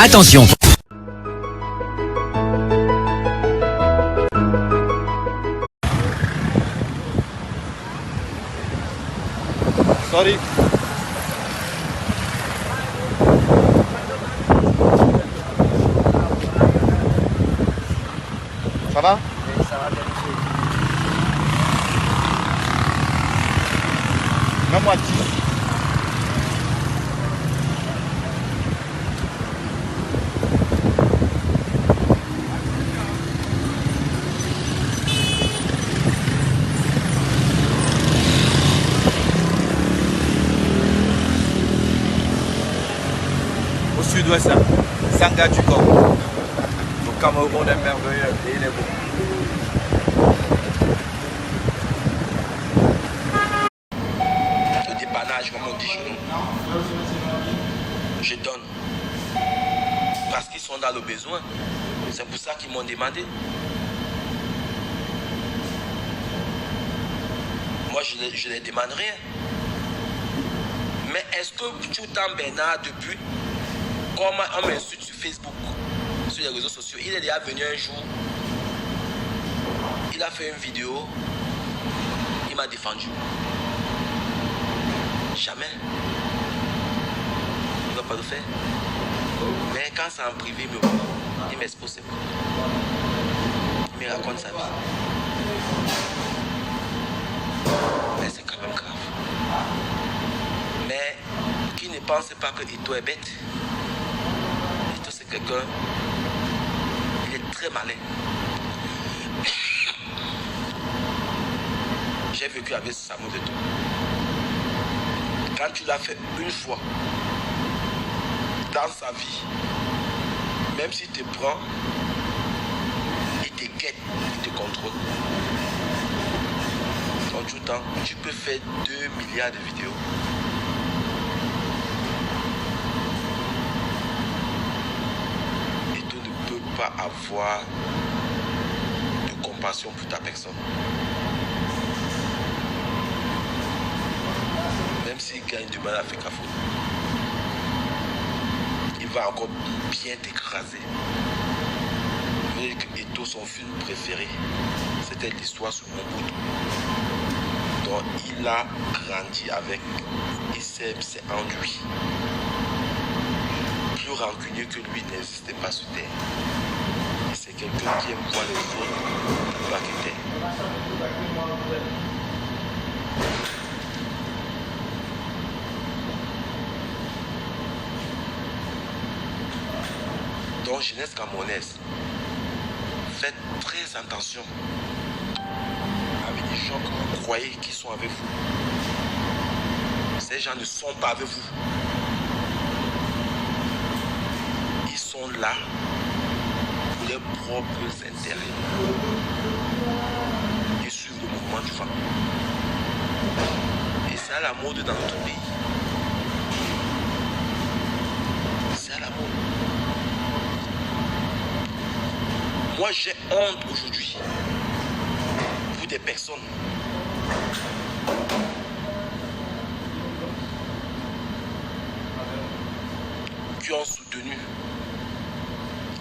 Attention. Sorry. Ça va? Oui, ça va bien, monsieur. Mets-moi 10. Au sud-ouest, Sanga du Congo. Le Cameroun est merveilleux et il est beau. Le dépannage, comme on dit chez nous, je donne. Parce qu'ils sont dans le besoin. C'est pour ça qu'ils m'ont demandé. Moi, je ne les demande rien. Mais est-ce que Tchoutan Bernard, depuis, comme on m'insulte sur Facebook, sur les réseaux sociaux, il est déjà venu un jour, il a fait une vidéo, il m'a défendu. Jamais. Il ne va pas le faire. Mais quand c'est en privé, il m'expose. Il me raconte sa vie. Mais c'est quand même grave. Mais qui ne pense pas que Ito est bête? Ito c'est quelqu'un, il est très malin. J'ai vécu avec Samuel Eto'o. Quand tu l'as fait une fois dans sa vie, même s'il te prend, il te guette, il te contrôle. En tout temps, tu peux faire 2 milliards de vidéos. Et tu ne peux pas avoir de compassion pour ta personne. Même s'il gagne du mal à faire cafou, il va encore bien t'écraser. Mais Eto'o, son film préféré, c'était l'histoire sur mon bout. Donc il a grandi avec, et c'est en lui. Plus rancunier que lui n'existait pas sur terre. Et c'est quelqu'un qui aime voir les autres pas que terre. Donc, jeunesse camerounaise, faites très attention avec les gens que vous croyez qui sont avec vous. Ces gens ne sont pas avec vous. Ils sont là pour leurs propres intérêts. Ils suivent le mouvement du vent. Et c'est à la mode dans notre pays. C'est à la mode. Moi, j'ai honte aujourd'hui pour des personnes qui ont soutenu,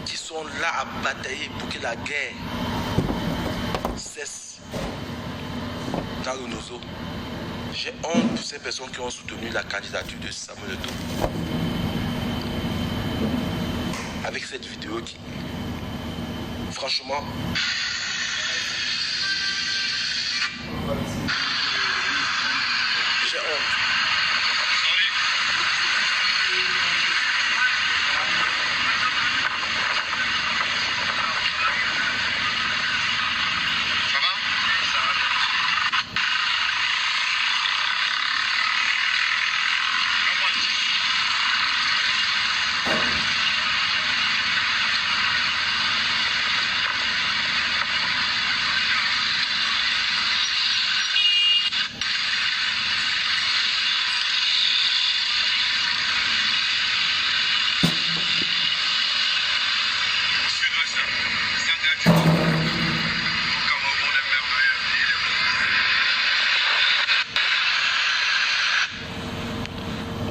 qui sont là à batailler pour que la guerre cesse dans le Nozo. J'ai honte pour ces personnes qui ont soutenu la candidature de Samuel Eto'o. Avec cette vidéo qui... Franchement, j'ai honte.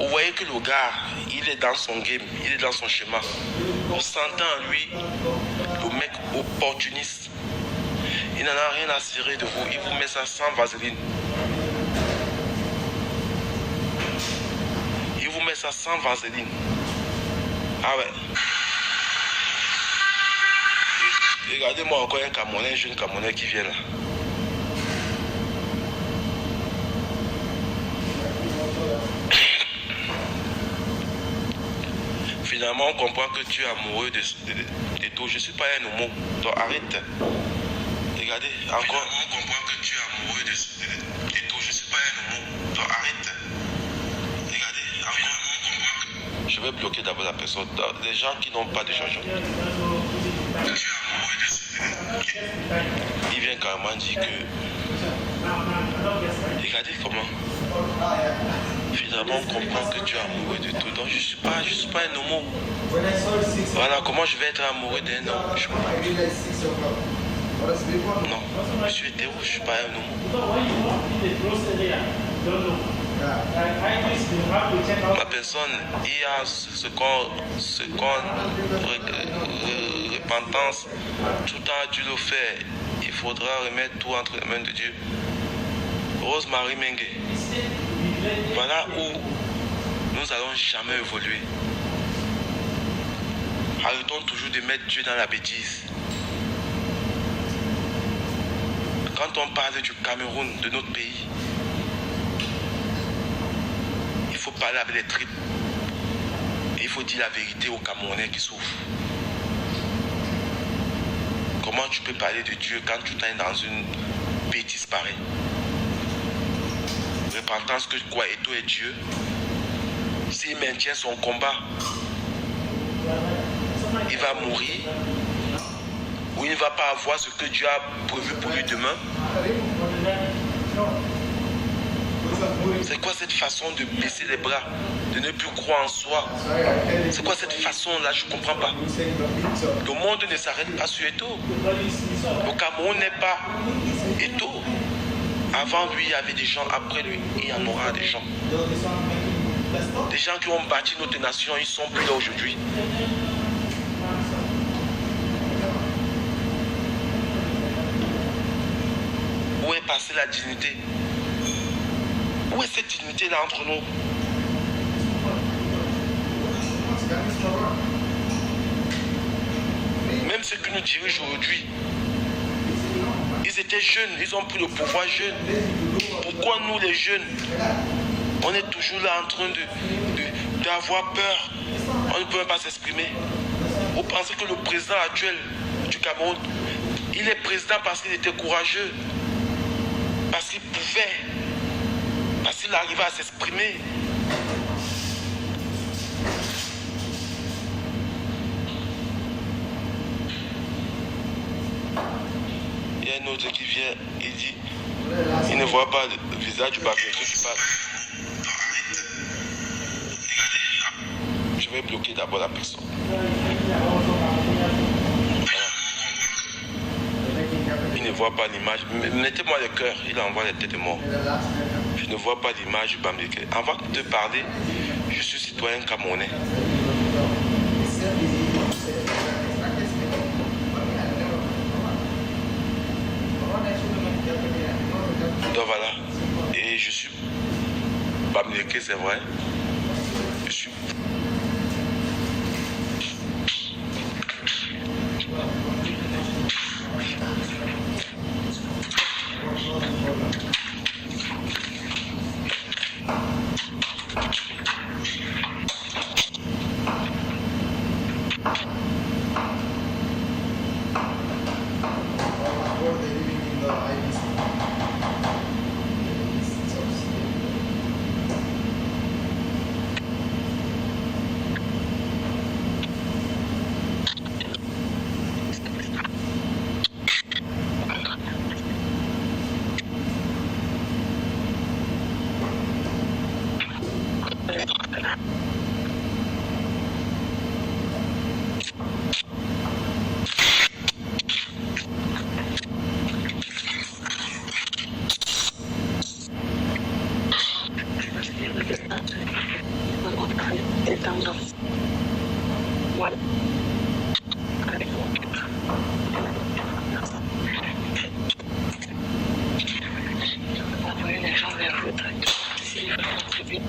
Vous voyez que le gars, il est dans son game, il est dans son schéma. Vous sentez en lui le mec opportuniste. Il n'en a rien à cirer de vous. Il vous met ça sans vaseline. Il vous met ça sans vaseline. Ah ouais. Regardez-moi encore un Camerounais, un jeune Camerounais qui vient là. Finalement, on comprend que tu es amoureux de tout. Je ne suis pas un homo. Donc arrête. Regardez, encore. On comprend que tu es amoureux de tout. Je ne suis pas un homo. Donc arrête. Regardez, encore. On comprend que... Je vais bloquer d'abord la personne. Les gens qui n'ont pas de changement. Tu es amoureux de il vient carrément dire que... Regardez comment... Finalement, on comprend que tu es amoureux de tout. Donc, je suis pas un homo. Voilà, comment je vais être amoureux d'un homme? Non, je suis hétéro, je suis pas un homo. Ma personne, il y a ce qu'on repentance. Tout le temps, Dieu le fait. Il faudra remettre tout entre les mains de Dieu. Rose-Marie Mengue. Voilà où nous allons jamais évoluer. Arrêtons toujours de mettre Dieu dans la bêtise. Quand on parle du Cameroun, de notre pays, il faut parler avec les tripes. Et il faut dire la vérité aux Camerounais qui souffrent. Comment tu peux parler de Dieu quand tu es dans une bêtise pareille? Repentance que quoi, et tout est Dieu. S'il maintient son combat, il va mourir ou il ne va pas avoir ce que Dieu a prévu pour lui demain. C'est quoi cette façon de baisser les bras, de ne plus croire en soi? C'est quoi cette façon-là? Je ne comprends pas. Le monde ne s'arrête pas sur Eto. Le Cameroun n'est pas Eto. Avant lui, il y avait des gens, après lui, il y en aura des gens. Des gens qui ont bâti notre nation, ils ne sont plus là aujourd'hui. Où est passée la dignité? Où est cette dignité-là entre nous? Même ceux qui nous dirigent aujourd'hui, ils étaient jeunes, ils ont pris le pouvoir jeune. Pourquoi nous les jeunes, on est toujours là en train d'avoir peur? On ne peut même pas s'exprimer. Vous pensez que le président actuel du Cameroun, il est président parce qu'il était courageux, parce qu'il pouvait, parce qu'il arrivait à s'exprimer. Il y a un autre qui vient, il dit, il ne voit pas le visage du Bamileke qui parle. Je vais bloquer d'abord la personne. Voilà. Il ne voit pas l'image. Mettez-moi le cœur, il envoie les têtes mortes. Je ne vois pas l'image du Bamileke. Avant de te parler, je suis citoyen camerounais. Donc voilà, et je suis Bamileke, c'est vrai. Je suis. terms of what envoyer les gens vers votre s'ils veulent contribuer.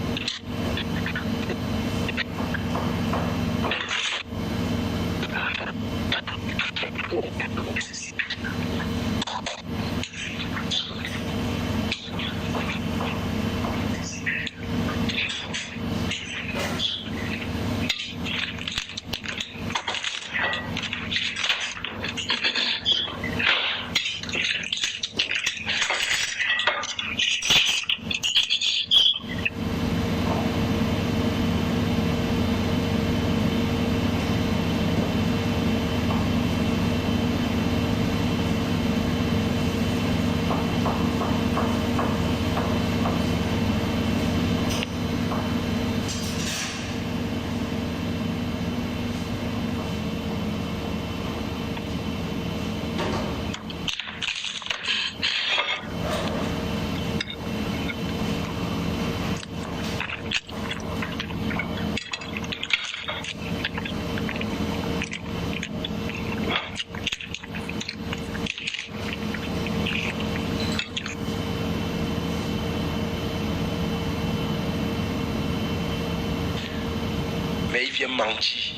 Mais il vient mentir.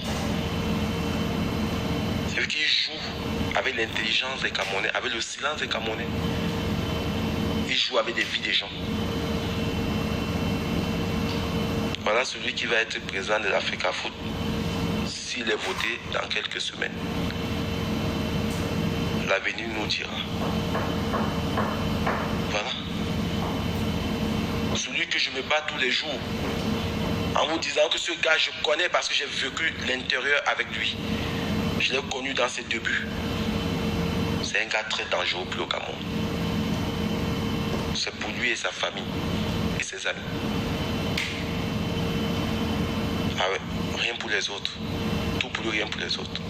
C'est qu'il joue avec l'intelligence des Camerounais, avec le silence des Camerounais. Il joue avec des vies des gens. Voilà celui qui va être président de l'Africa Foot s'il est voté dans quelques semaines. L'avenir nous dira. Voilà. Celui que je me bats tous les jours en vous disant que ce gars je connais parce que j'ai vécu l'intérieur avec lui. Je l'ai connu dans ses débuts. C'est un gars très dangereux pour le Cameroun. C'est pour lui et sa famille et ses amis. Ah ouais, rien pour les autres. Tout pour lui, rien pour les autres.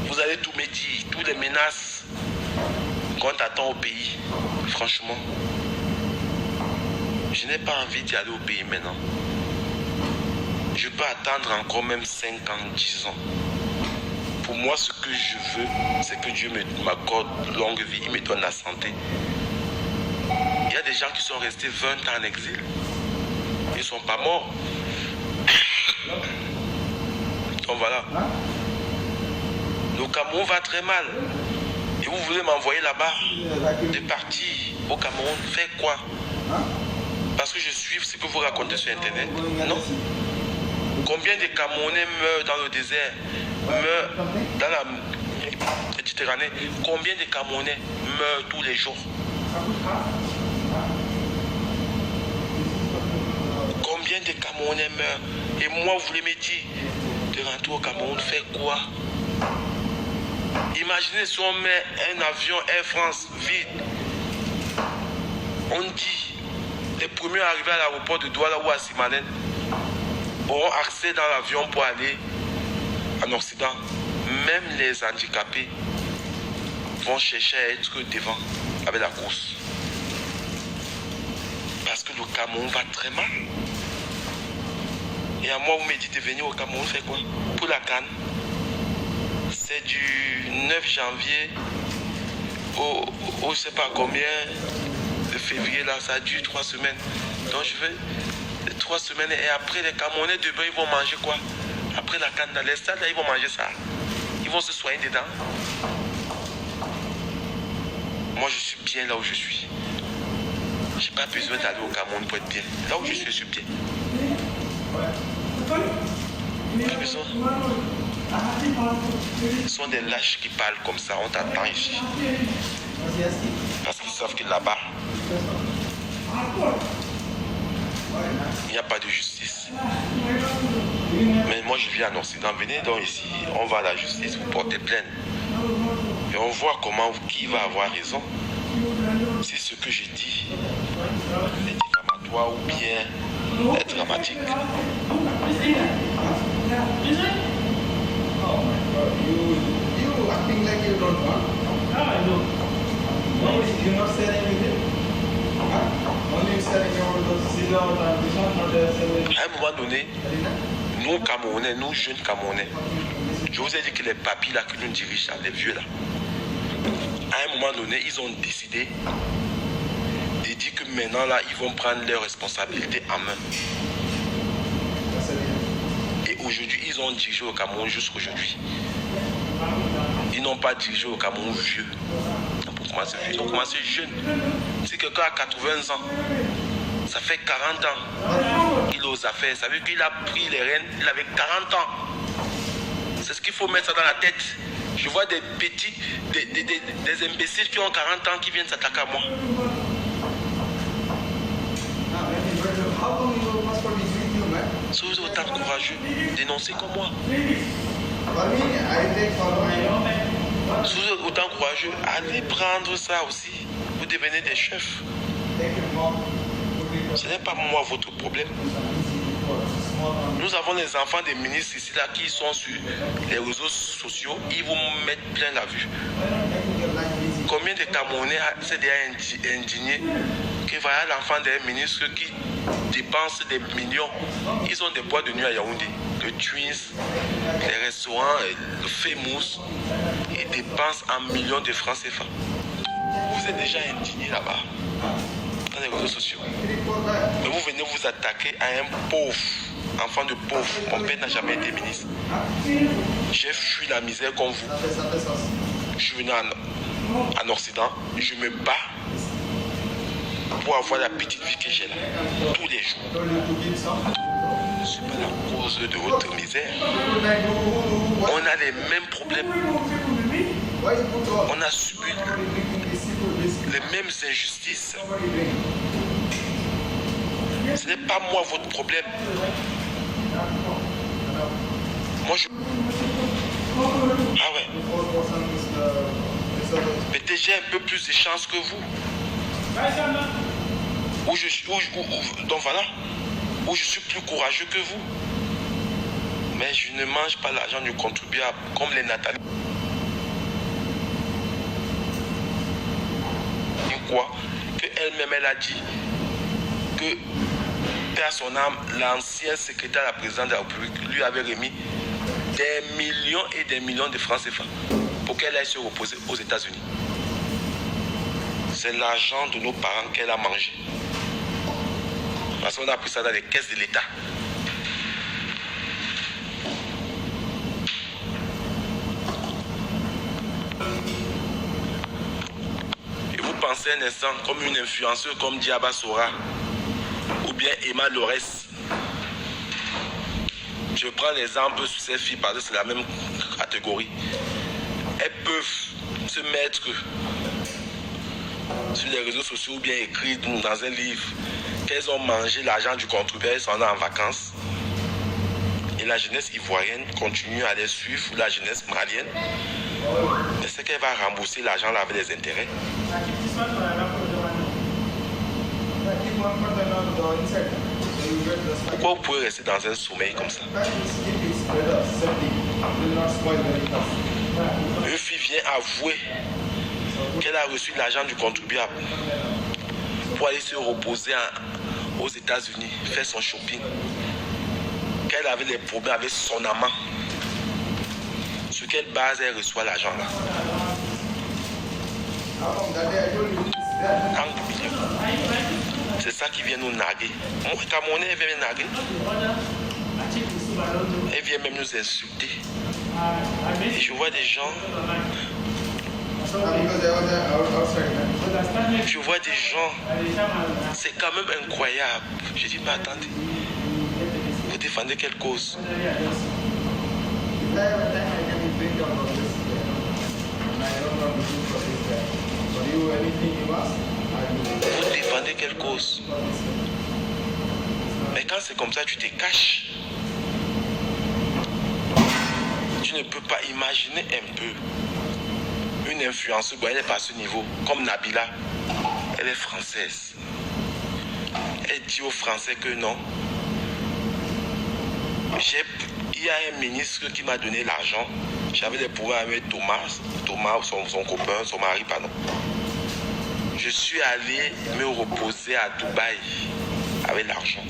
Vous allez tout me dire, toutes les menaces qu'on attend au pays. Franchement, je n'ai pas envie d'y aller au pays maintenant. Je peux attendre encore même 5 ans, 10 ans. Pour moi, ce que je veux, c'est que Dieu m'accorde longue vie, il me donne la santé. Il y a des gens qui sont restés 20 ans en exil. Ils ne sont pas morts. Donc voilà. Le Cameroun va très mal. Et vous voulez m'envoyer là-bas, de partir au Cameroun, faire quoi? Parce que je suis ce que vous racontez sur Internet. Non. Combien de Camerounais meurent dans le désert, meurent dans la Méditerranée? Combien de Camerounais meurent tous les jours? Combien de Camerounais meurent? Et moi, vous voulez me dire de rentrer au Cameroun, faire quoi? Imaginez si on met un avion Air France vide. On dit, les premiers arrivés à l'aéroport de Douala ou à Simalène auront accès dans l'avion pour aller en Occident. Même les handicapés vont chercher à être devant avec la course. Parce que le Cameroun va très mal. Et à moi, vous me dites de venir au Cameroun faire quoi? Pour la CAN. C'est du 9 janvier au je ne sais pas combien de février, là, ça dure 3 semaines. Donc je vais 3 semaines et après les Camerounais demain, ils vont manger quoi? Après la CAN dans les stades, là, ils vont manger ça. Ils vont se soigner dedans. Moi, je suis bien là où je suis. Je n'ai pas besoin d'aller au Cameroun pour être bien. Là où je suis bien. J'ai besoin. Ce sont des lâches qui parlent comme ça, on t'attend ici. Parce qu'ils savent que là-bas, il n'y a pas de justice. Mais moi je vis en Occident, venez donc ici, on va à la justice, vous portez plainte. Et on voit qui va avoir raison. Si ce que je dis est diffamatoire ou bien est dramatique. À un moment donné, nous Camerounais, nous jeunes Camerounais, je vous ai dit que les papis là que nous dirigeons, les vieux là, à un moment donné, ils ont décidé de dire que maintenant là, ils vont prendre leurs responsabilités en main. Et aujourd'hui, ils ont dirigé au Cameroun jusqu'aujourd'hui. Ils n'ont pas dirigé au Cameroun vieux. Ils ont commencé jeunes. Si quelqu'un a 80 ans, ça fait 40 ans qu'il ose affaires. Ça veut dire qu'il a pris les rênes, il avait 40 ans. C'est ce qu'il faut mettre ça dans la tête. Je vois des petits, des imbéciles qui ont 40 ans qui viennent s'attaquer à moi. Si vous êtes autant courageux, dénoncez comme moi. Si vous êtes autant courageux, allez prendre ça aussi. Vous devenez des chefs. Ce n'est pas moi votre problème. Nous avons les enfants des ministres ici là qui sont sur les réseaux sociaux, ils vous mettent plein la vue. Combien de Camerounais s'est déjà indigné que voilà l'enfant des ministres qui dépensent des millions. Ils ont des boîtes de nuit à Yaoundé, le Twins, les restaurants, le Famous, ils dépensent en millions de francs CFA. Vous êtes déjà indigné là-bas, dans les réseaux sociaux. Mais vous venez vous attaquer à un pauvre, enfant de pauvre. Mon père n'a jamais été ministre. J'ai fui la misère comme vous. Je suis venu en Occident, je me bats pour avoir la petite vie que j'ai là, tous les jours. Je ne suis pas la cause de votre misère. On a les mêmes problèmes. On a subi les mêmes injustices. Ce n'est pas moi votre problème. Moi je... Ah ouais. Peut-être j'ai un peu plus de chance que vous. Donc voilà. Où je suis plus courageux que vous. Mais je ne mange pas l'argent du contribuable comme les Nathalie. Quoi que elle-même elle a dit que à son âme, l'ancien secrétaire de la présidente de la République lui avait remis des millions et des millions de francs CFA pour qu'elle aille se reposer aux États-Unis. C'est l'argent de nos parents qu'elle a mangé. Parce qu'on a pris ça dans les caisses de l'État. Et vous pensez un instant comme une influenceuse comme Diaba Sora ou bien Emma Lores. Je prends l'exemple sur ces filles parce que c'est la même catégorie. Elles peuvent se mettre sur les réseaux sociaux ou bien écrire dans un livre qu'elles ont mangé l'argent du contribuable, elles sont en vacances. Et la jeunesse ivoirienne continue à les suivre, ou la jeunesse malienne. Mais c'est qu'elle va rembourser l'argent là avec les intérêts. Pourquoi vous pouvez rester dans un sommeil comme ça? Une fille vient avouer qu'elle a reçu l'argent du contribuable pour aller se reposer aux États-Unis, faire son shopping. Qu'elle avait des problèmes avec son amant. Sur quelle base elle reçoit l'argent là? C'est ça qui vient nous narguer. Moi, Camerounais, elle vient me narguer. Elle vient même nous insulter. Et je vois des gens. Je vois des gens. C'est quand même incroyable. Je dis, mais attendez. Vous défendez quelle cause? Vous défendez quelle cause? Mais quand c'est comme ça, tu te caches. Tu ne peux pas imaginer un peu une influenceuse, bon, elle n'est pas à ce niveau. Comme Nabila, elle est française. Elle dit aux Français que non. Il y a un ministre qui m'a donné l'argent. J'avais des problèmes avec Thomas, son copain, son mari, pardon. Je suis allé me reposer à Dubaï avec l'argent.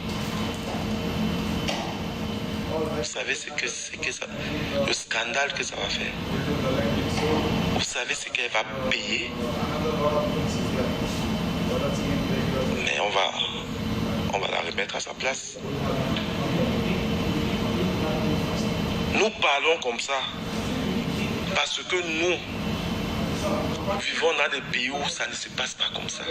Vous savez ce que ça, le scandale que ça va faire. Vous savez ce qu'elle va payer. Mais on va la remettre à sa place. Nous parlons comme ça parce que nous vivons dans des pays où ça ne se passe pas comme ça.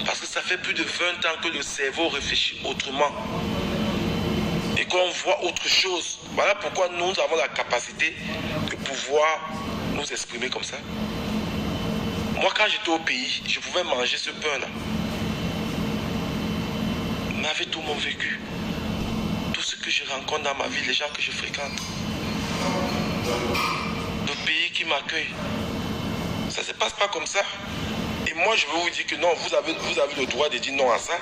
Parce que ça fait plus de 20 ans que le cerveau réfléchit autrement et qu'on voit autre chose. Voilà pourquoi nous avons la capacité de pouvoir nous exprimer comme ça. Moi, quand j'étais au pays, je pouvais manger ce pain-là. Mais avec tout mon vécu, tout ce que je rencontre dans ma vie, les gens que je fréquente, le pays qui m'accueille, ça ne se passe pas comme ça. Et moi, je veux vous dire que non, vous avez le droit de dire non à ça.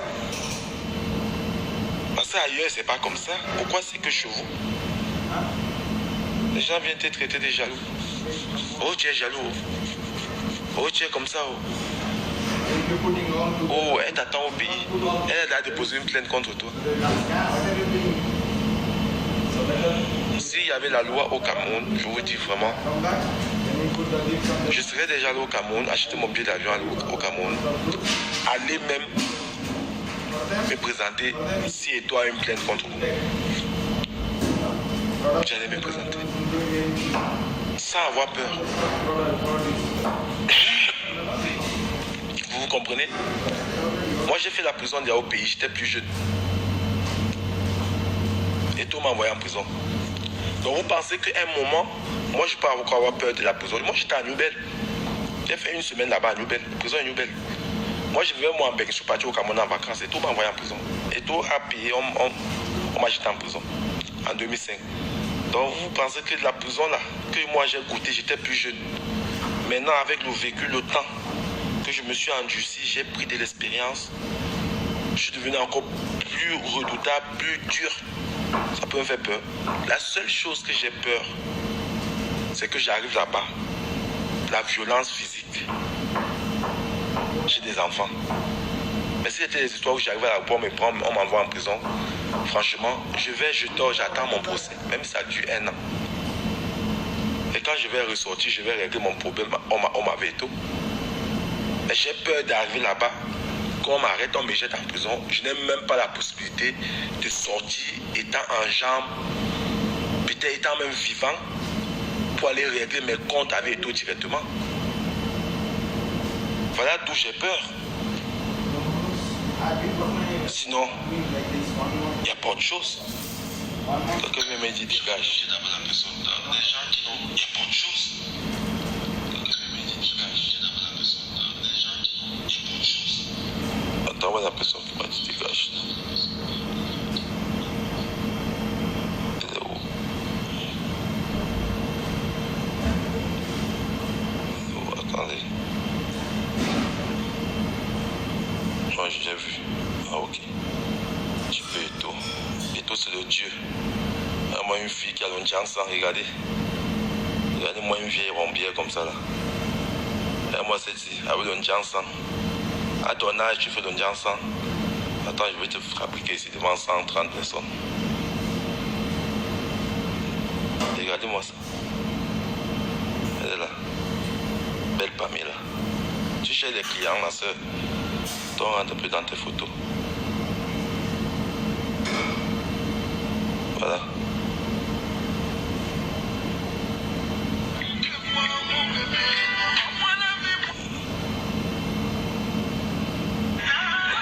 Parce qu'ailleurs, c'est pas comme ça. Pourquoi c'est que chez vous, les gens viennent te traiter de jaloux. Oh, tu es jaloux. Oh, tu es comme ça. Oh, elle t'attend au pays. Elle a déposé une plainte contre toi. S'il y avait la loi au Cameroun, je vous dis vraiment, je serais déjà allé au Cameroun, acheter mon billet d'avion au Cameroun, aller même me présenter si et toi une plainte contre vous. J'allais me présenter sans avoir peur. Vous comprenez? Moi j'ai fait la prison déjà au pays, j'étais plus jeune. Et tout m'a envoyé en prison. Donc vous pensez qu'à un moment, moi je peux avoir peur de la prison. Moi j'étais à New-Bel. J'ai fait une semaine là-bas à New-Bel, prison à New-Bel. Moi je vivais moi en Belgique, je suis parti au Cameroun en vacances et tout m'a envoyé en prison. Et tout a payé, on m'a jeté en prison en 2005. Donc vous pensez que la prison là, que moi j'ai goûté, j'étais plus jeune. Maintenant avec le vécu, le temps que je me suis endurci, j'ai pris de l'expérience. Je suis devenu encore plus redoutable, plus dur. Ça peut me faire peur. La seule chose que j'ai peur, c'est que j'arrive là-bas. La violence physique. J'ai des enfants. Mais si c'était des histoires où j'arrive à l'aéroport, me prendre, on m'envoie en prison, franchement, je dors, j'attends mon procès. Même si ça dure 1 an. Et quand je vais ressortir, je vais régler mon problème. On m'avait tout. Mais j'ai peur d'arriver là-bas. Quand on m'arrête, on me jette en prison. Je n'ai même pas la possibilité de sortir étant en jambes, peut-être étant même vivant, pour aller régler mes comptes avec Eto directement. Voilà d'où j'ai peur. Sinon, il n'y a pas autre chose. Quelqu'un me dit dégage. Il n'y a pas autre chose. Attends, la personne qui m'a dit dégage. Elle est où? Oh, attendez. Moi, j'ai vu. Ah, ok. Tu peux Eto. Eto, c'est le Dieu. Moi, une fille qui a l'ondian sang, regardez. Regardez-moi une vieille rombière comme ça, là. Et moi, c'est dit, avec l'ondian sang. À ton âge, tu fais l'ondian sang. Attends, je vais te fabriquer ici devant 130 personnes. Regardez-moi ça. Elle est là. Belle Pamela. Tu cherches les clients, ma soeur. Tu rentres un peu dans tes photos. Voilà.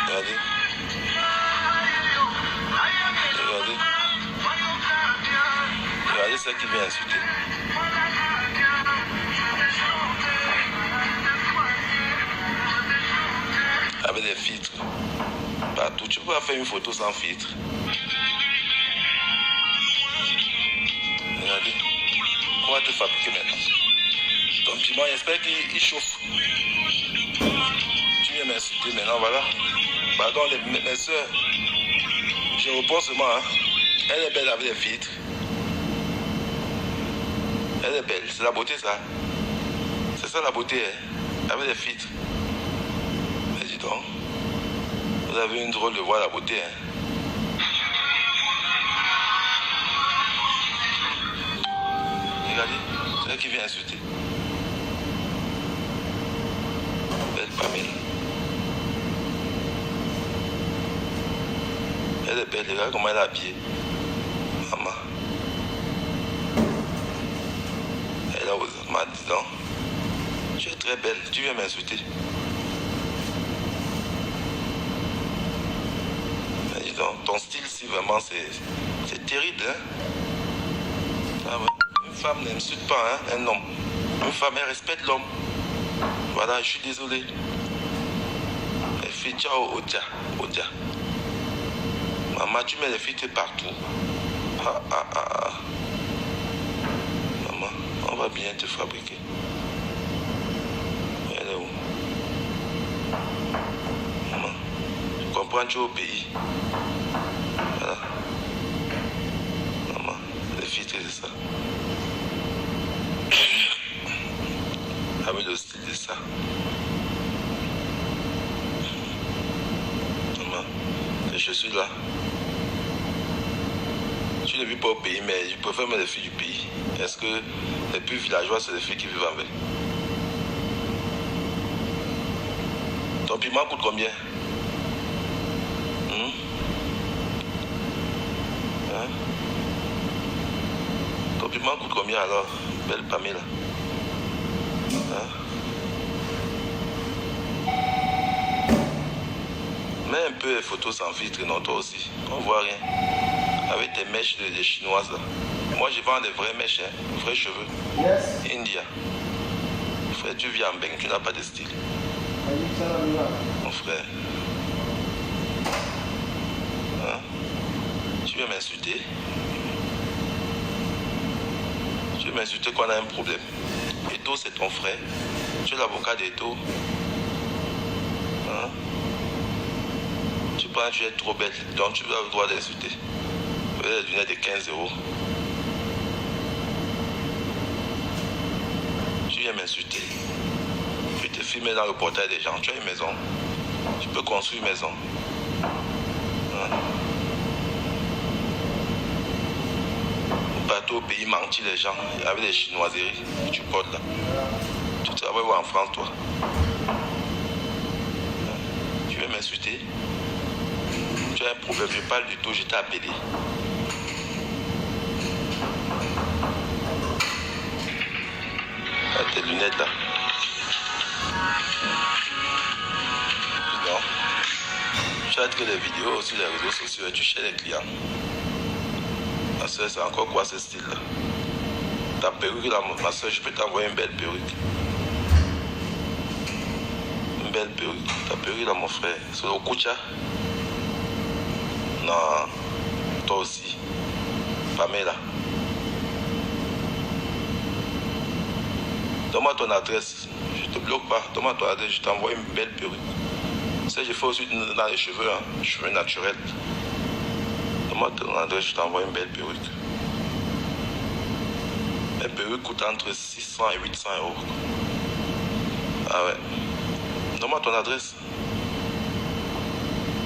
Regardez. Regardez. Regardez celle qui vient insulter. Avec des filtres. Partout. Tu peux pas faire une photo sans filtre. Regardez. va te fabriquer maintenant. Ton piment, j'espère qu'il chauffe. Tu viens m'insulter maintenant, voilà. Pardon, mes soeurs. Je reprends seulement, hein. Elle est belle avec les filtres. Elle est belle, c'est la beauté ça. C'est ça la beauté, hein. Avec les filtres. Mais dis donc, vous avez une drôle de voix, la beauté, hein. Regardez, c'est elle qui vient insulter. Belle Pamela. Elle est belle, regarde comment elle est habillée. Maman. Elle a osé, m'a dit donc. Tu es très belle, tu viens m'insulter. Mais dis donc, ton style, si vraiment, c'est terrible, hein. Ah ouais. Une femme n'insulte pas, hein, un homme. Une femme, elle respecte l'homme. Voilà, je suis désolé. Elle fait ciao, Odia. Maman, tu mets les filtres partout. Ah. Maman, on va bien te fabriquer. Elle est où? Maman, tu comprends, tu es au pays. Voilà. Maman, les filtres, c'est ça. Avec le style de ça. Maman, je suis là. Tu ne vis pas au pays, mais je préfère mettre les filles du pays. Est-ce que les plus villageois, c'est les filles qui vivent avec? Ton piment coûte combien? Hein? Ton piment coûte combien alors, belle Pamela? Hein? Mets un peu les photos sans filtre, non, toi aussi. On voit rien. Avec tes mèches des chinoises là. Moi je vends des vraies mèches, hein, vrais cheveux. Yes. India. Frère, tu vis en Beng, tu n'as pas de style. Mon frère. Hein? Tu veux m'insulter? Tu veux m'insulter qu'on a un problème? Eto, c'est ton frère. Tu es l'avocat d'Eto. Hein? Tu penses que tu es trop belle, donc tu as le droit d'insulter. Les lunettes de 15 €. Tu viens m'insulter. Je te filme dans le portail des gens. Tu as une maison. Tu peux construire une maison. Hein? Partout au pays mentir les gens avec les chinoiseries que tu portes là. Tu travailles où en France toi? Hein? Tu viens m'insulter. Tu as un problème, je parle du tout, je t'ai appelé. Tes lunettes là. Non. Tu as créé des vidéos sur les réseaux sociaux et tu cherches les clients. Ma soeur, c'est encore quoi ce style là? Ta perruque là, ma soeur, je peux t'envoyer une belle perruque. Une belle perruque. Ta perruque là, mon frère. C'est le Kucha. Non. Toi aussi. Pamela. Donne-moi ton adresse, je te bloque pas. Donne-moi ton adresse, je t'envoie une belle perruque. Tu sais, je fais aussi dans les cheveux, hein, cheveux naturels. Donne-moi ton adresse, je t'envoie une belle perruque. Les perruques coûtent entre 600 et 800 €. Ah ouais. Donne-moi ton adresse.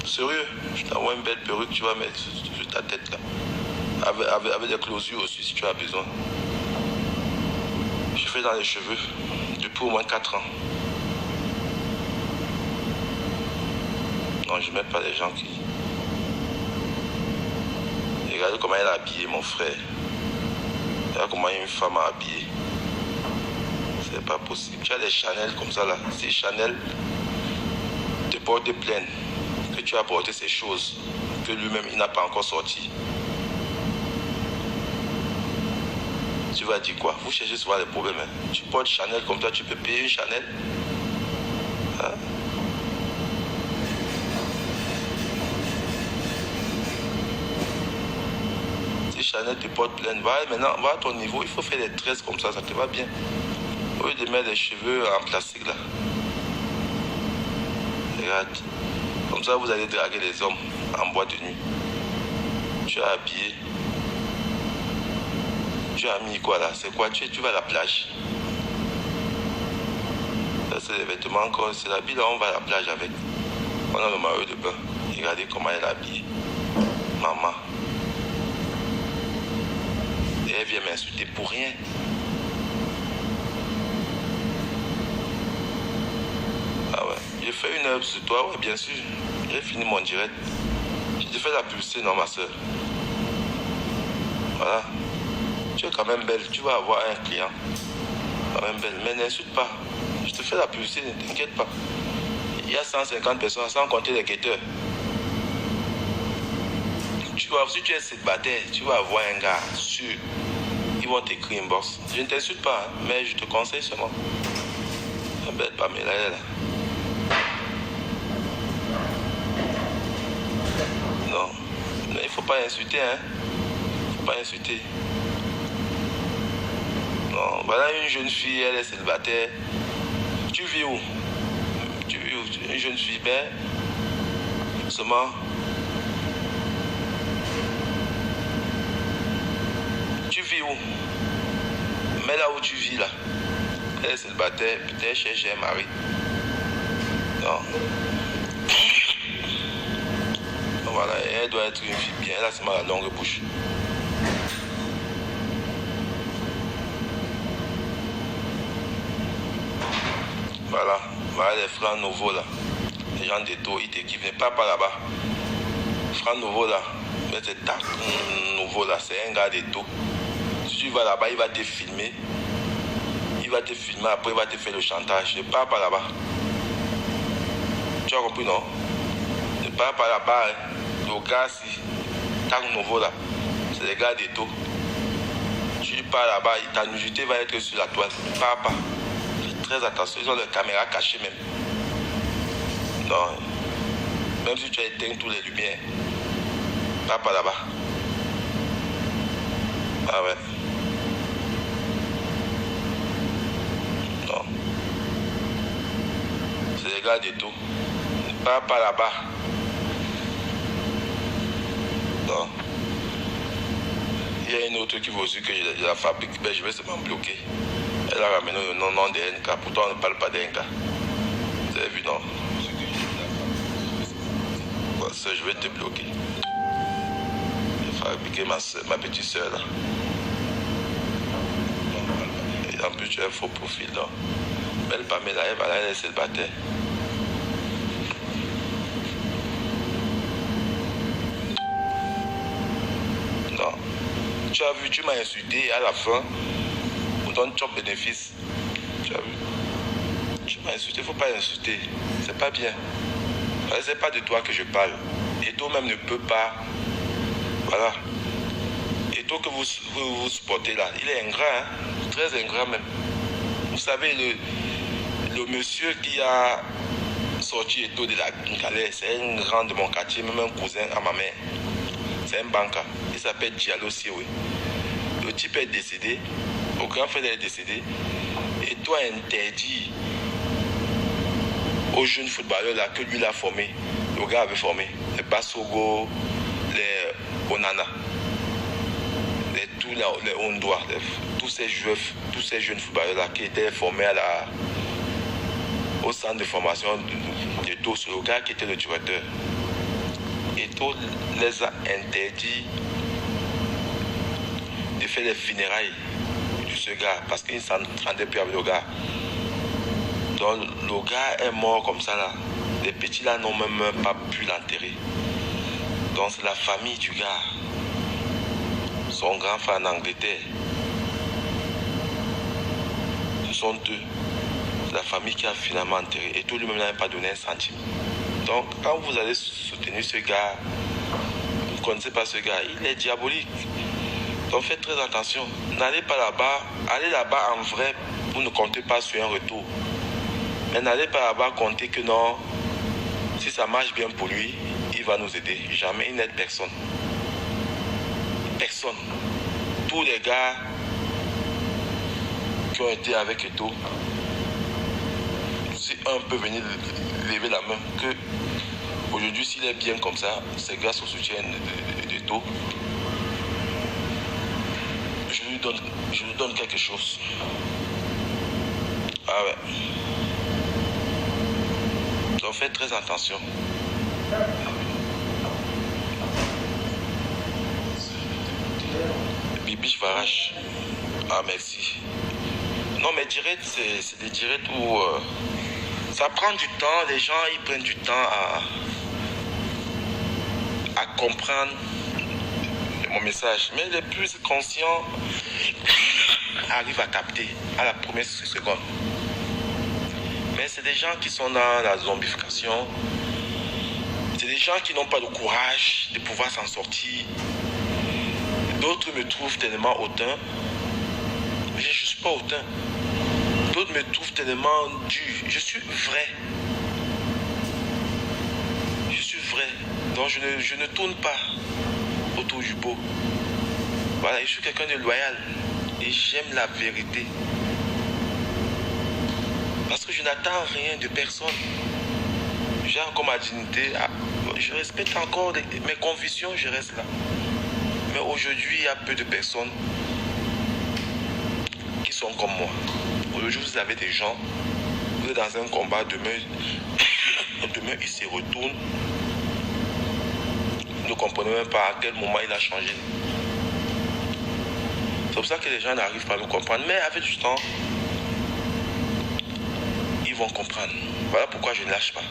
Sérieux, je t'envoie une belle perruque, tu vas mettre sur ta tête là. Avec des closures aussi si tu as besoin. Je fais dans les cheveux depuis au moins 4 ans. Non, je ne mets pas les gens qui... Regardez comment elle est habillée, mon frère. Regarde comment une femme est habillée. C'est pas possible. Tu as des Chanel comme ça là. Si Chanel te porte plainte que tu as apporté ces choses que lui-même il n'a pas encore sorti. Tu vas dire quoi? Vous cherchez souvent les problèmes. Hein? Tu portes Chanel comme toi, tu peux payer une Chanel. Hein? Chanel te porte plainte. Va maintenant, va à ton niveau, il faut faire des tresses comme ça te va bien. Au lieu de mettre des cheveux en plastique là. Regarde. Comme ça, vous allez draguer les hommes en boîte de nuit. Tu es habillé. Tu as mis quoi là? C'est quoi? Tu vas à la plage. Ça, c'est les vêtements encore. C'est l'habit là, on va à la plage avec. On a le maillot de bain. Regardez comment elle est habillée. Maman. Et elle vient m'insulter pour rien. Ah ouais. J'ai fait une heure sur toi, ouais, bien sûr. J'ai fini mon direct. J'ai fait la pulsée, non, ma soeur. Voilà. Tu es quand même belle. Tu vas avoir un client. Quand même belle. Mais n'insulte pas. Je te fais la pulsée, ne t'inquiète pas. Il y a 150 personnes, sans compter les guetteurs. Tu vois, si tu es célibataire, tu vas avoir un gars sûr. Ils vont t'écrire une box. Je ne t'insulte pas, hein, mais je te conseille seulement. La belle Pamela, elle est là. Non, mais il ne faut pas insulter, hein. Il ne faut pas insulter. Non, voilà une jeune fille, elle est célibataire. Tu vis où? Tu vis où? Une jeune fille, ben, seulement. Tu vis où? Mais là où tu vis, là, elle est célibataire, peut-être cherche un mari. Non. Voilà, elle doit être une fille bien, elle a seulement la longue bouche. Voilà, voilà les francs nouveaux là. Les gens d'Eto, ils t'équipent, n'est pas par là-bas. Francs nouveaux là, mais c'est tac nouveau là, c'est un gars d'Eto. Si tu vas là-bas, il va te filmer. Il va te filmer, après il va te faire le chantage. Ne pars pas là-bas. Tu as compris, non? Ne pars pas là-bas. Hein. Le gars, si, tac nouveau là, c'est les gars d'Eto. Tu pars là-bas, ta nudité va être sur la toile. Ne pars pas. Très attention, ils ont les caméras cachées même. Non. Même si tu as éteint toutes les lumières, pas là-bas. Ah ouais. Non. C'est les gars d'Eto. Pas là-bas. Non. Il y a une autre qui veut aussi que je la fabrique, ben je vais seulement bloquer. Elle a ramené le nom de NK, pourtant on ne parle pas d'NK. Vous avez vu, non? Bon, ça, je vais te bloquer. Je vais fabriquer ma petite soeur là. Et en plus, tu as un faux profil, non? Belle Pamela, elle est célibataire. Non. Tu as vu, tu m'as insulté et à la fin, on donne ton bénéfice. Tu as vu? Tu m'as insulté, il ne faut pas insulter. C'est pas bien. C'est pas de toi que je parle. Et toi même ne peut pas. Voilà. Et toi que vous supportez là, il est ingrat, hein? Très ingrat même. Vous savez, le monsieur qui a sorti Eto de la galère, c'est un grand de mon quartier, même un cousin à ma mère. C'est un banca. Il s'appelle Diallo Siwe. Le type est décédé. Mon grand frère est décédé. Et toi interdit aux jeunes footballeurs là que lui l'a formé. Le gars avait formé les Bassogo, les Onana, les Ondoa, tous ces jeunes footballeurs là qui étaient formés au centre de formation de Eto, c'est le gars qui était le directeur. Eto les a interdits de faire les funérailles de ce gars parce qu'il ne s'entendait plus avec le gars. Donc le gars est mort comme ça là. Les petits là n'ont même pas pu l'enterrer. Donc c'est la famille du gars. Son grand frère en Angleterre. Ce sont eux. C'est la famille qui a finalement enterré. Et tout lui-même n'a pas donné un centime. Donc quand vous allez soutenir ce gars, vous ne connaissez pas ce gars, il est diabolique. Donc faites très attention. N'allez pas là-bas. Allez là-bas en vrai. Vous ne comptez pas sur un retour. Mais n'allez pas là-bas compter que non. Si ça marche bien pour lui, il va nous aider. Jamais il n'aide personne. Personne. personne, tous les gars qui ont été avec Eto'o, si un peut venir lever la main, que aujourd'hui s'il est bien comme ça, c'est grâce au soutien d'Eto'o, je lui donne quelque chose. Ah ouais. Donc faites très attention. Bibiche Varache. Ah merci. Non mais direct, c'est des directs où ça prend du temps, les gens ils prennent du temps à comprendre mon message. Mais les plus conscients arrivent à capter à la première seconde. Mais c'est des gens qui sont dans la zombification. C'est des gens qui n'ont pas le courage de pouvoir s'en sortir. D'autres me trouvent tellement hautain. Mais je ne suis pas hautain. D'autres me trouvent tellement dur. Je suis vrai. Je suis vrai. Donc je ne tourne pas autour du pot. Voilà, je suis quelqu'un de loyal. Et j'aime la vérité. Parce que je n'attends rien de personne. J'ai encore ma dignité. Je respecte encore mes convictions, je reste là. Mais aujourd'hui, il y a peu de personnes qui sont comme moi. Aujourd'hui, vous avez des gens, vous êtes dans un combat, demain ils se retournent. Vous ne comprenez même pas à quel moment il a changé. C'est pour ça que les gens n'arrivent pas à me comprendre. Mais avec du temps, ils vont comprendre. Voilà pourquoi je ne lâche pas.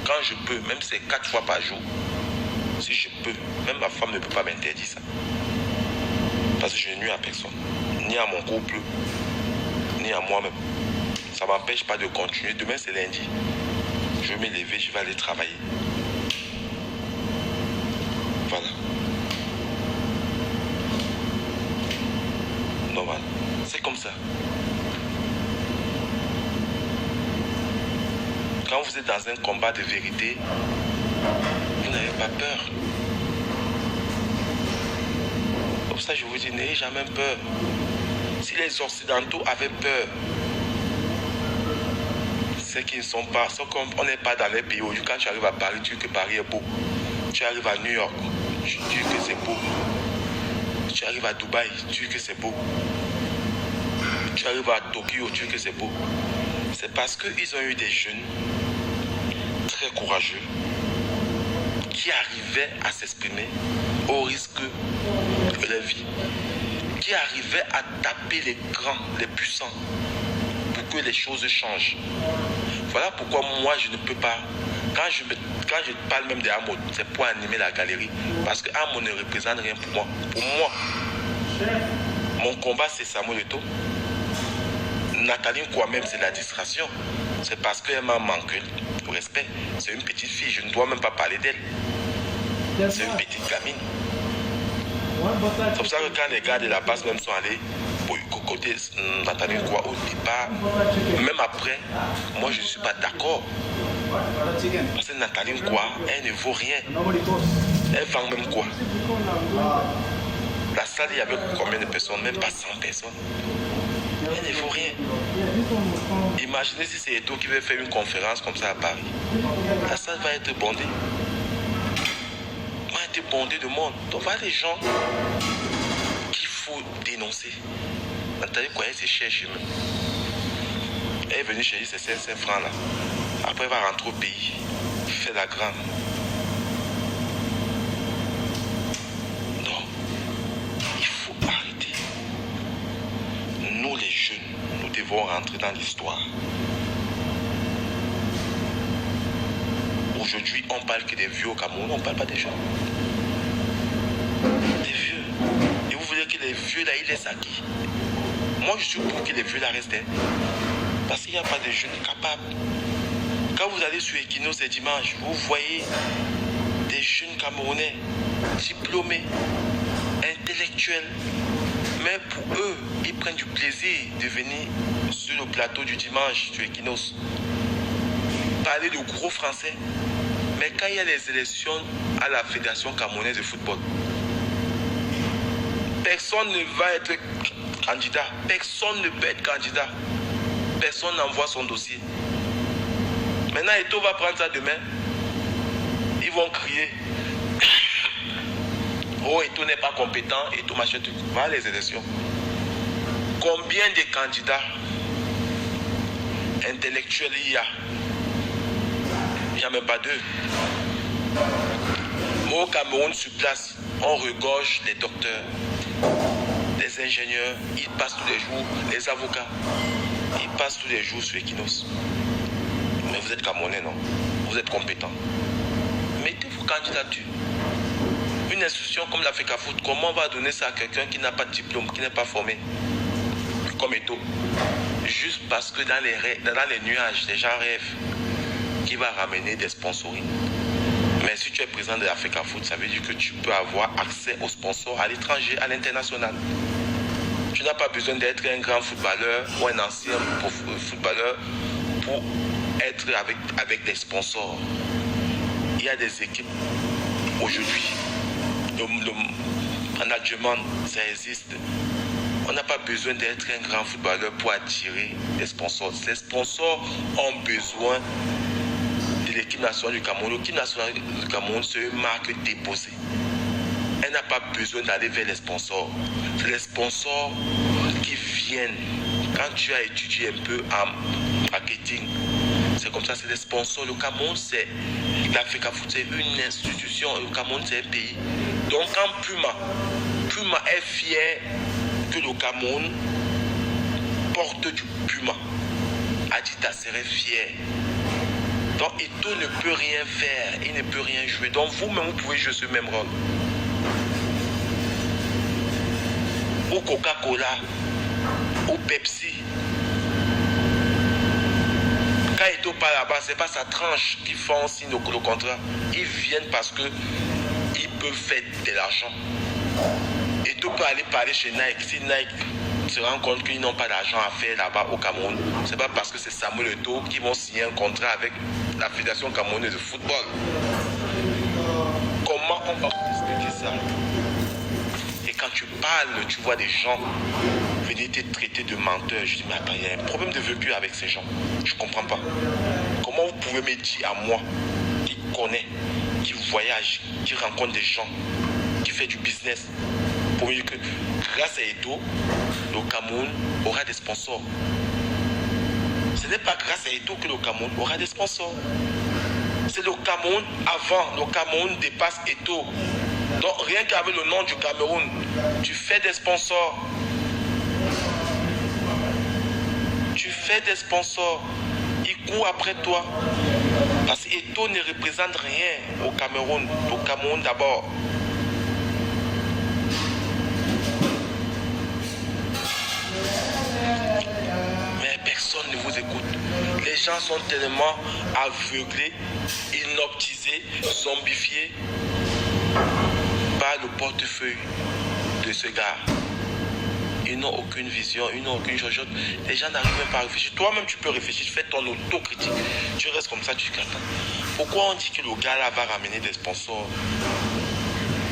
Quand je peux, même si c'est 4 fois par jour, si je peux, même ma femme ne peut pas m'interdire ça. Parce que je ne nuis à personne. Ni à mon couple, ni à moi-même. Ça ne m'empêche pas de continuer. Demain c'est lundi. Je vais me lever, je vais aller travailler. Voilà. Normal. C'est comme ça. Quand vous êtes dans un combat de vérité, vous n'avez pas peur. Comme ça, je vous dis, n'ayez jamais peur. Si les Occidentaux avaient peur, c'est qu'ils ne sont pas, c'est comme on n'est pas dans les pays. Aujourd'hui, quand tu arrives à Paris, tu dis que Paris est beau. Tu arrives à New York, tu dis que c'est beau. Tu arrives à Dubaï, tu dis que c'est beau. Tu arrives à Tokyo, tu dis que c'est beau. C'est parce qu'ils ont eu des jeunes très courageux qui arrivaient à s'exprimer au risque de leur vie, qui arrivaient à taper les grands, les puissants pour que les choses changent. Voilà pourquoi moi je ne peux pas, quand je parle même de Amo, c'est pour animer la galerie, parce que Amo ne représente rien pour moi. Pour moi, mon combat c'est Samuel Eto'o. Nathalie quoi même c'est la distraction. C'est parce qu'elle m'a manqué le respect. C'est une petite fille, je ne dois même pas parler d'elle. C'est une petite gamine. C'est pour ça que quand les gars de la base même sont allés côté Nathalie quoi au départ, même après, moi je ne suis pas d'accord. Parce que Nathalie quoi, elle ne vaut rien. Elle vend même quoi. La salle il y avait combien de personnes? Même pas 100 personnes. Elle ne vaut rien. Imaginez si c'est Eto'o qui veut faire une conférence comme ça à Paris. La salle va être bondée. Va être bondée de monde. Donc voilà les gens qu'il faut dénoncer. Nathalie quoi, elle se cherche même. Elle est venue chercher ses 500 francs là. Après elle va rentrer au pays. Faire la grande. Non. Il faut arrêter. Nous les jeunes, nous devons rentrer dans l'histoire. Aujourd'hui, on parle que des vieux au Cameroun, on ne parle pas des jeunes. Des vieux. Et vous voulez que les vieux là, ils laissent à qui? Moi, je suis pour que les vieux là restent. Parce qu'il n'y a pas de jeunes capables. Quand vous allez sur Equinox ce dimanche, vous voyez des jeunes Camerounais diplômés, intellectuels. Mais pour eux, ils prennent du plaisir de venir sur le plateau du dimanche sur Equinox. Parler de gros français. Mais quand il y a les élections à la Fédération camerounaise de football, Personne ne va être candidat. Personne ne peut être candidat. Personne n'envoie son dossier. Maintenant, Eto'o va prendre ça demain. Ils vont crier. Oh, Eto'o n'est pas compétent. Eto'o machin. Va les élections. Combien de candidats intellectuels il y a? Il n'y a même pas deux. Au Cameroun, sur place, on regorge les docteurs, les ingénieurs. Ils passent tous les jours, les avocats. Ils passent tous les jours sur Equinos. Mais vous êtes Camerounais, non? Vous êtes compétents. Mettez vos candidatures. Une institution comme l'Africa Foot, comment on va donner ça à quelqu'un qui n'a pas de diplôme, qui n'est pas formé? Comme Eto'o. Juste parce que dans les nuages, les gens rêvent qu'il va ramener des sponsorings. Mais si tu es président de l'Africa Foot, ça veut dire que tu peux avoir accès aux sponsors à l'étranger, à l'international. Tu n'as pas besoin d'être un grand footballeur ou un ancien footballeur pour être avec des sponsors. Il y a des équipes aujourd'hui. Le management, ça existe. On n'a pas besoin d'être un grand footballeur pour attirer des sponsors. Ces sponsors ont besoin de l'équipe nationale du Cameroun. L'équipe nationale du Cameroun, c'est une marque déposée. Elle n'a pas besoin d'aller vers les sponsors. C'est les sponsors qui viennent. Quand tu as étudié un peu en marketing, c'est comme ça, c'est les sponsors. Le Cameroun, c'est l'Africa Foot, c'est une institution. Le Cameroun, c'est un pays. Donc quand Puma est fier que le Cameroun porte du Puma, Adidas serait fier. Donc Eto'o ne peut rien faire, il ne peut rien jouer. Donc vous-même, vous pouvez jouer ce même rôle. Ou Coca-Cola, ou Pepsi. Quand Eto'o part là-bas, ce n'est pas sa tranche qui font signe le contrat. Ils viennent parce qu'ils peuvent faire de l'argent. Eto'o peut aller parler chez Nike. Si Nike se rend compte qu'ils n'ont pas d'argent à faire là-bas au Cameroun, c'est pas parce que c'est Samuel Eto'o qui vont signer un contrat avec la Fédération camerounaise de football. Comment on va expliquer ça? Et quand tu parles, tu vois des gens venir te traiter de menteur. Je dis, mais attends, il y a un problème de vécu avec ces gens. Je ne comprends pas. Comment vous pouvez me dire à moi, qui connaît, qui voyage, qui rencontre des gens, qui fait du business, pour me dire que grâce à Eto'o, le Cameroun aura des sponsors. Ce n'est pas grâce à Eto'o que le Cameroun aura des sponsors. C'est le Cameroun avant. Le Cameroun dépasse Eto'o. Donc rien qu'avec le nom du Cameroun, tu fais des sponsors. Tu fais des sponsors. Ils courent après toi. Parce que Eto'o ne représente rien au Cameroun. Au Cameroun d'abord. Mais personne ne vous écoute. Les gens sont tellement aveuglés, inoptisés, zombifiés par le portefeuille de ce gars. Ils n'ont aucune vision, ils n'ont aucune chose. Les gens n'arrivent même pas à réfléchir. Toi-même, tu peux réfléchir, fais ton autocritique. Tu restes comme ça, tu t'attends. Pourquoi on dit que le gars là va ramener des sponsors?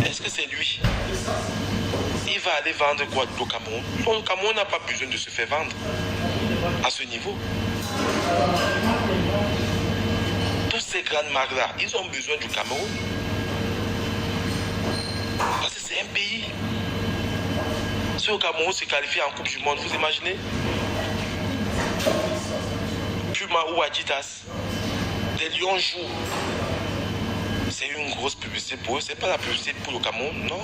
Est-ce que c'est lui? Il va aller vendre quoi au Cameroun? Le Cameroun n'a pas besoin de se faire vendre à ce niveau. Toutes ces grandes marques là, ils ont besoin du Cameroun. Parce que c'est un pays. Si le Cameroun se qualifie en Coupe du Monde, vous imaginez? Puma ou Adidas, les Lions jouent. C'est une grosse publicité pour eux. C'est pas la publicité pour le Cameroun, non?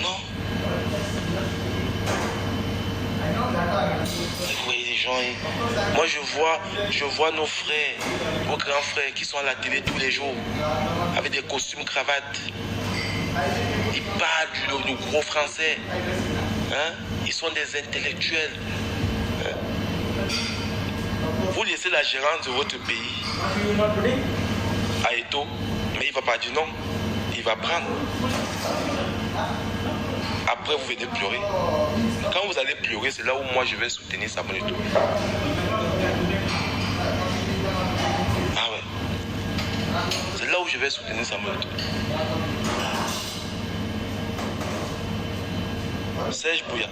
Non. Vous voyez les gens, moi je vois nos frères, nos grands frères qui sont à la télé tous les jours avec des costumes cravates. Ils parlent du gros français. Hein? Ils sont des intellectuels. Vous laissez la gérance de votre pays à Eto'o, mais il ne va pas dire non. Il va prendre. Après, vous venez pleurer. Quand vous allez pleurer, c'est là où moi je vais soutenir Samuel Eto'o. Ah ouais. C'est là où je vais soutenir Samuel Eto'o. Serge Bouya,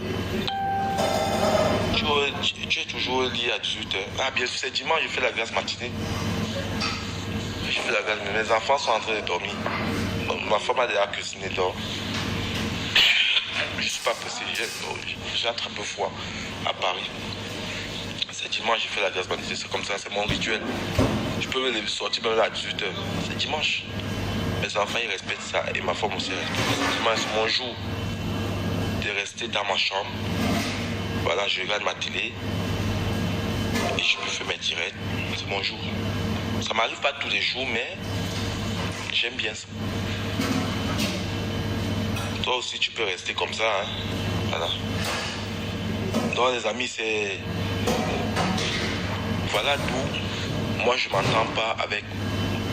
tu es toujours lié à 18h. Ah, bien sûr, c'est dimanche, je fais la grâce matinée. Je fais la grâce, mais mes enfants sont en train de dormir. Ma femme a déjà cuisiné dehors. Je ne suis pas pressé, j'ai attrapé froid à Paris. C'est dimanche, je fais la grâce matinée, c'est comme ça, c'est mon rituel. Je peux me sortir même là à 18h. C'est dimanche. Mes enfants, ils respectent ça et ma femme aussi respecte. Dimanche, c'est mon jour de rester dans ma chambre. Voilà, je regarde ma télé et je me fais mes directs. C'est mon jour. Ça m'arrive pas tous les jours, mais j'aime bien ça. Toi aussi, tu peux rester comme ça. Hein? Voilà. Donc, les amis, c'est... Voilà d'où moi, je ne m'entends pas avec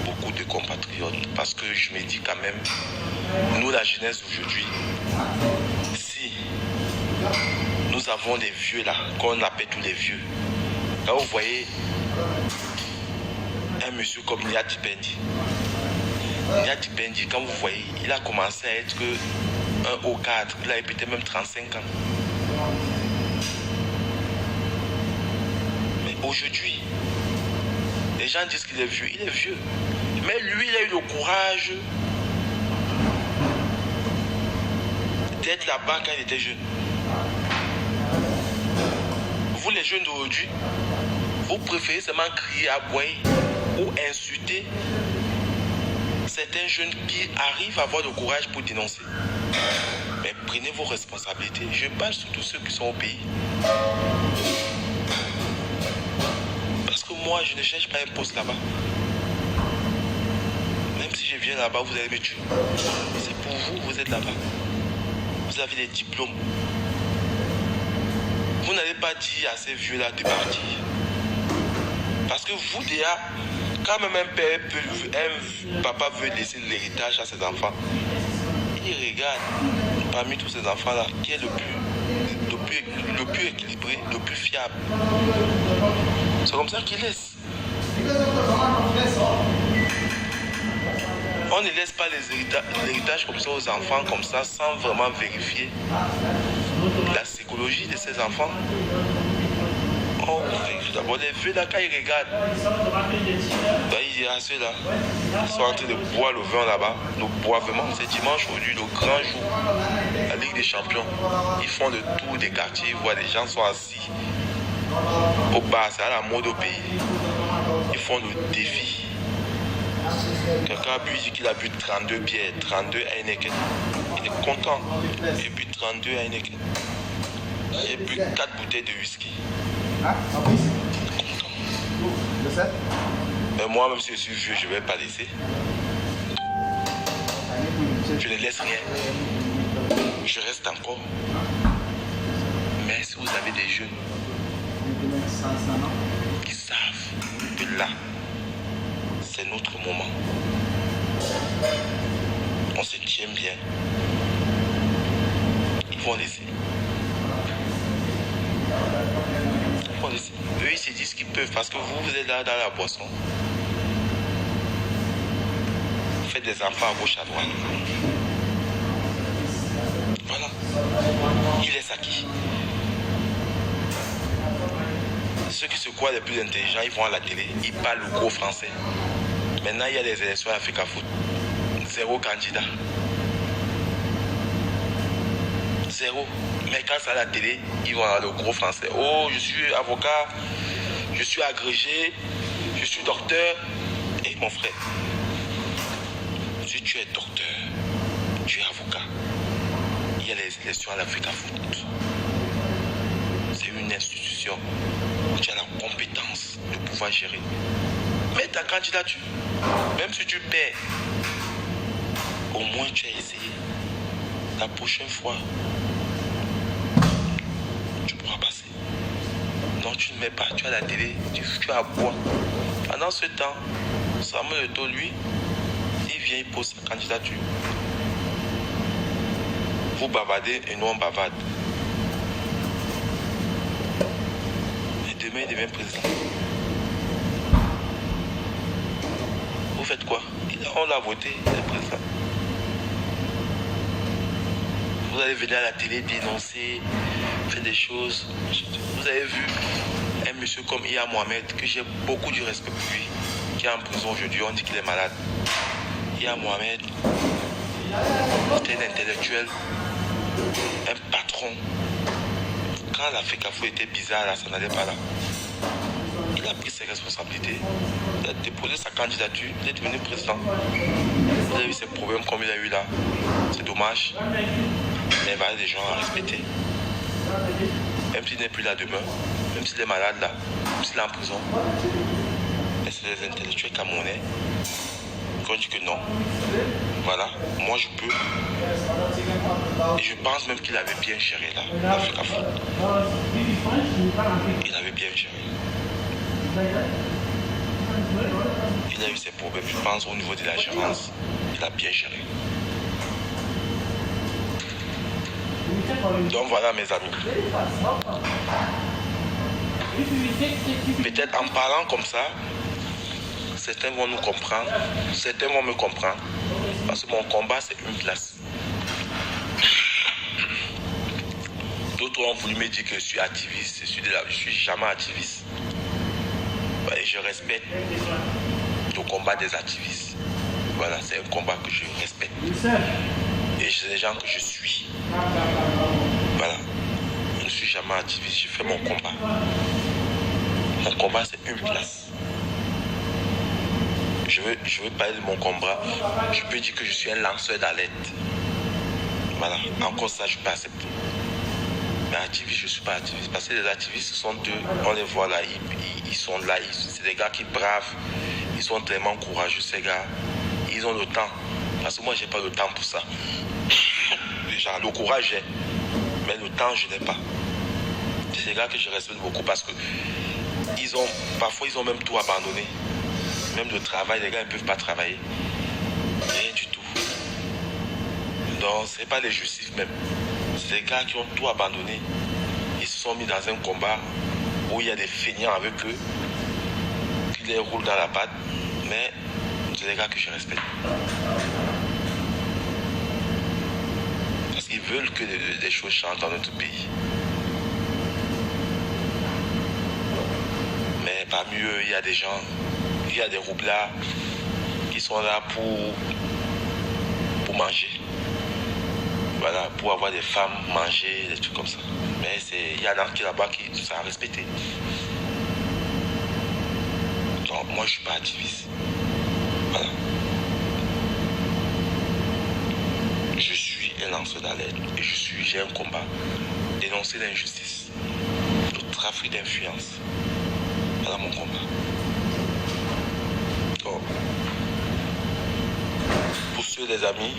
beaucoup de compatriotes. Parce que je me dis quand même, nous, la jeunesse aujourd'hui, si nous avons des vieux là, qu'on appelle tous les vieux, là vous voyez un monsieur comme Nia Tipendi. Nia Tipendi, quand vous voyez, il a commencé à être un haut cadre, il a peut-être même 35 ans. Mais aujourd'hui, les gens disent qu'il est vieux, il est vieux. Mais lui, il a eu le courage d'être là-bas quand il était jeune. Vous les jeunes d'aujourd'hui, vous préférez seulement crier, aboyer ou insulter certains jeunes qui arrivent à avoir le courage pour dénoncer. Mais prenez vos responsabilités. Je parle surtout ceux qui sont au pays. Parce que moi, je ne cherche pas un poste là-bas. Même si je viens là-bas, vous allez me tuer. C'est pour vous, vous êtes là-bas. Vous avez des diplômes. Vous n'allez pas dire à ces vieux-là de partir. Parce que vous déjà, quand même un papa veut laisser l'héritage à ses enfants, il regarde parmi tous ces enfants-là qui est le plus équilibré, le plus fiable. C'est comme ça qu'il laisse. On ne laisse pas l'héritage comme ça aux enfants, comme ça, sans vraiment vérifier la psychologie de ces enfants. On vérifie d'abord les vieux là, quand ils regardent. Il dit à ceux-là, ils sont en train de boire le vin là-bas, le boivement. C'est dimanche aujourd'hui, le grand jour, la Ligue des Champions. Ils font le tour des quartiers, ils voient les gens sont assis au bar, c'est à la mode au pays. Ils font le défi. Quelqu'un a bu, il dit qu'il a bu 32 bières, 32 Heineken. Il est content. Il a bu 32 Heineken. Il a bu 4 bouteilles de whisky. Ah, oui. Content. Mais moi, même si je suis vieux, je ne vais pas laisser. Je ne laisse rien. Je reste encore. Mais si vous avez des jeunes qui savent que là, c'est notre moment. On se tient bien. Ils vont laisser. Ils vont laisser. Eux, ils se disent qu'ils peuvent parce que vous êtes là dans la boisson. Vous faites des enfants à gauche, à droite. Voilà. Il laisse à qui? Ceux qui se croient les plus intelligents, ils vont à la télé, ils parlent le gros français. Maintenant, il y a les élections à Africa Foot. 0 candidat. 0. Mais quand c'est à la télé, ils vont à le gros français. Oh, je suis avocat, je suis agrégé, je suis docteur. Et mon frère, si tu es docteur, tu es avocat, il y a les élections à l'Africa Foot. C'est une institution où tu as la compétence de pouvoir gérer. Mets ta candidature. Même si tu perds, au moins tu as essayé. La prochaine fois, tu pourras passer. Non, tu ne mets pas, tu as la télé, tu as à boire. Pendant ce temps, Samuel Eto'o, lui, il vient, il pose sa candidature. Vous bavardez et nous on bavarde. Et demain, il devient président. Vous faites quoi? On l'a voté, il est président. Vous vous allez venir à la télé dénoncer, faire des choses. Vous avez vu un monsieur comme Iya Mohamed, que j'ai beaucoup de respect pour lui, qui est en prison aujourd'hui, on dit qu'il est malade. Iya Mohamed était un intellectuel, un patron. Quand l'Africafo était bizarre, là, ça n'allait pas là. Il a pris ses responsabilités, il a déposé sa candidature, il est devenu président. Il a eu ses problèmes comme il a eu là. C'est dommage, mais il va y avoir des gens à respecter. Même s'il n'est plus là demain, même s'il est malade là, même s'il est en prison. Mais c'est des intellectuels camerounais qui ont dit que non. Voilà, moi je peux. Et je pense même qu'il avait bien géré là, l'Africafo. Il avait bien géré. Il a eu ses problèmes, je pense, au niveau de la gérance. Il a bien géré. Donc voilà mes amis. Peut-être en parlant comme ça, certains vont nous comprendre, certains vont me comprendre. Parce que mon combat c'est une place. D'autres ont voulu me dire que je suis activiste, je suis jamais activiste. Et je respecte le combat des activistes. Voilà, c'est un combat que je respecte. Et c'est des gens que je suis. Voilà. Je ne suis jamais activiste, je fais mon combat. Mon combat, c'est une place. Je veux parler de mon combat. Je peux dire que je suis un lanceur d'alerte. Voilà. Encore ça, je peux accepter. Mais activiste, je ne suis pas activiste. Parce que les activistes sont eux, on les voit là, ils sont là, c'est des gars qui bravent, ils sont tellement courageux ces gars. Ils ont le temps. Parce que moi, je n'ai pas le temps pour ça. Déjà, le courage, j'ai. Mais le temps, je n'ai pas. C'est des gars que je respecte beaucoup parce que parfois, ils ont même tout abandonné. Même le travail, les gars, ils ne peuvent pas travailler. Rien du tout. Donc, ce n'est pas des justifs même. C'est des gars qui ont tout abandonné. Ils se sont mis dans un combat où il y a des feignants avec eux, qui les roulent dans la patte. Mais c'est des gars que je respecte. Parce qu'ils veulent que des choses changent dans notre pays. Mais parmi eux, il y a des gens, il y a des roublards qui sont là pour manger. Voilà, pour avoir des femmes, manger, des trucs comme ça. Mais il y en a qui là-bas qui sont à respecter. Donc moi je suis pas activiste. Voilà. Je suis un lanceur d'alerte et j'ai un combat. Dénoncer l'injustice, le trafic d'influence. Voilà mon combat. Donc, pour ceux des amis,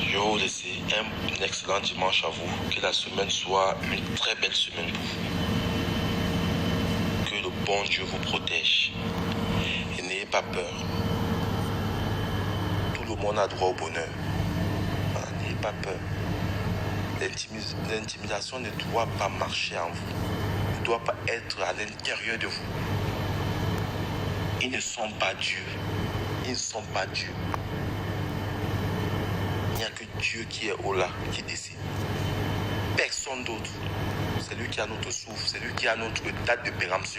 je vais vous laisser un excellent dimanche à vous. Que la semaine soit une très belle semaine pour vous. Que le bon Dieu vous protège. Et n'ayez pas peur. Tout le monde a droit au bonheur. Voilà, n'ayez pas peur. L'intimidation ne doit pas marcher en vous. Ne doit pas être à l'intérieur de vous. Ils ne sont pas Dieu. Ils ne sont pas Dieu. Il n'y a que Dieu qui est au là, qui décide. Personne d'autre. C'est lui qui a notre souffle, c'est lui qui a notre date de péremption.